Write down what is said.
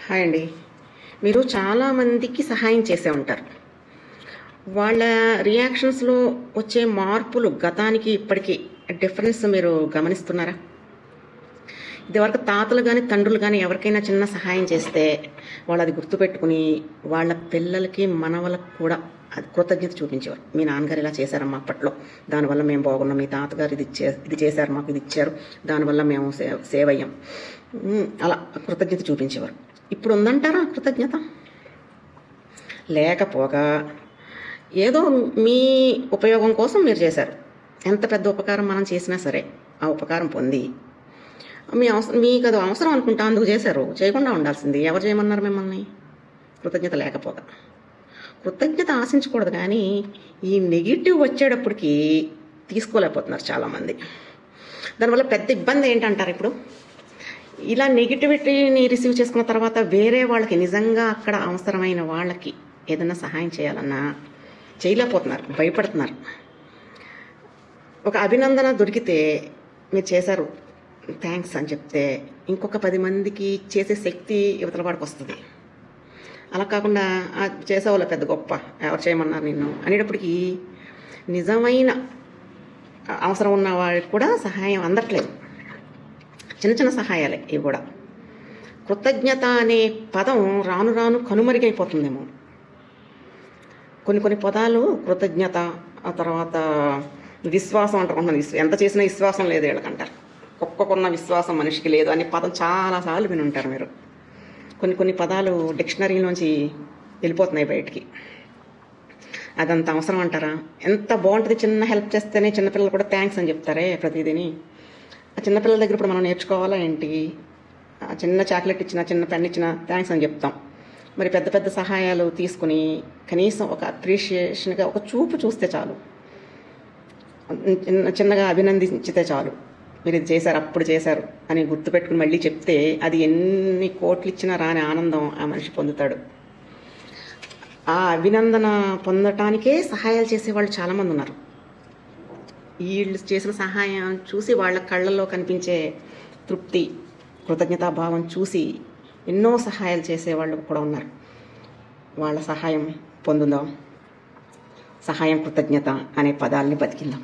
Hi అండి. మీరు చాలామందికి సహాయం చేసే ఉంటారు. వాళ్ళ రియాక్షన్స్‌లో వచ్చే మార్పులు గతానికి, ఇప్పటికి డిఫరెన్స్ మీరు గమనిస్తున్నారా? ఇదివరకు తాతలు గాని, తండ్రులు గాని ఎవరికైనా చిన్న సహాయం చేస్తే వాళ్ళది గుర్తుపెట్టుకుని, వాళ్ళ పిల్లలకి, మనవలకు కూడా అది కృతజ్ఞత చూపించేవారు. మీ నాన్నగారు ఇలా చేశారమ్మా అప్పట్లో. దానివల్ల మేము బాగున్నాం. మీ తాతగారు ఇది చేశారు, మాకు ఇది ఇచ్చారు. దానివల్ల మేము సేవ్ అయ్యాం. అలా కృతజ్ఞత చూపించేవారు. ఇప్పుడు ఉందంటారా కృతజ్ఞత? లేకపోగా ఏదో మీ ఉపయోగం కోసం మీరు చేశారు. ఎంత పెద్ద ఉపకారం మనం చేసినా సరే ఆ ఉపకారం పొంది మీకు అది అవసరం అనుకుంటా అందుకు చేశారు. చేయకుండా ఉండాల్సింది. ఎవరు చేయమన్నారు మిమ్మల్ని? కృతజ్ఞత లేకపోగా. కృతజ్ఞత ఆశించకూడదు, కానీ ఈ నెగిటివ్ వచ్చేటప్పటికి తీసుకోలేకపోతున్నారు చాలామంది. దానివల్ల పెద్ద ఇబ్బంది ఏంటంటారు? ఇప్పుడు ఇలా నెగిటివిటీని రిసీవ్ చేసుకున్న తర్వాత వేరే వాళ్ళకి, నిజంగా అక్కడ అవసరమైన వాళ్ళకి ఏదైనా సహాయం చేయాలన్నా చేయలేకపోతున్నారు, భయపడుతున్నారు. ఒక అభినందన దొరికితే మీరు చేశారు, థ్యాంక్స్ అని చెప్తే ఇంకొక 10 మందికి చేసే శక్తి యువతల వాడికి వస్తుంది. అలా కాకుండా చేసేవాళ్ళ పెద్ద గొప్ప, ఎవరు చేయమన్నారు నిన్ను అనేటప్పటికీ నిజమైన అవసరం ఉన్న వాడికి కూడా సహాయం అందట్లేదు. చిన్న చిన్న సహాయాలే ఇవి కూడా. కృతజ్ఞత అనే పదం రాను రాను కనుమరుగైపోతుందేమో. కొన్ని పదాలు కృతజ్ఞత, ఆ తర్వాత విశ్వాసం అంటారు. కొంతమంది ఎంత చేసినా విశ్వాసం లేదు వీళ్ళకంటారు. కుక్కకున్న విశ్వాసం మనిషికి లేదు అనే పదం చాలాసార్లు విని ఉంటారు మీరు. కొన్ని పదాలు డిక్షనరీలోంచి వెళ్ళిపోతున్నాయి బయటికి. అదంత అవసరం అంటారా? ఎంత బాగుంటుంది. చిన్న హెల్ప్ చేస్తేనే చిన్నపిల్లలు కూడా థ్యాంక్స్ అని చెప్తారే ప్రతిదీని. ఆ చిన్నపిల్లల దగ్గర ఇప్పుడు మనం నేర్చుకోవాలా ఏంటి? చిన్న చాక్లెట్ ఇచ్చినా, చిన్న పెన్ ఇచ్చినా థ్యాంక్స్ అని చెప్తాం. మరి పెద్ద పెద్ద సహాయాలు తీసుకుని కనీసం ఒక అప్రిషియేషన్గా ఒక చూపు చూస్తే చాలు, చిన్నగా అభినందించితే చాలు. మీరు ఇది చేశారు, అప్పుడు చేశారు అని గుర్తుపెట్టుకుని మళ్ళీ చెప్తే అది ఎన్ని కోట్లు ఇచ్చినా రాని ఆనందం ఆ మనిషి పొందుతాడు. ఆ అభినందన పొందటానికే సహాయాలు చేసేవాళ్ళు చాలామంది ఉన్నారు. వీళ్ళు చేసిన సహాయం చూసి వాళ్ళ కళ్ళల్లో కనిపించే తృప్తి, కృతజ్ఞతాభావం చూసి ఎన్నో సహాయాలు చేసేవాళ్ళు కూడా ఉన్నారు. వాళ్ళ సహాయం పొందుదాం. సహాయం, కృతజ్ఞత అనే పదాలని బతికిందాం.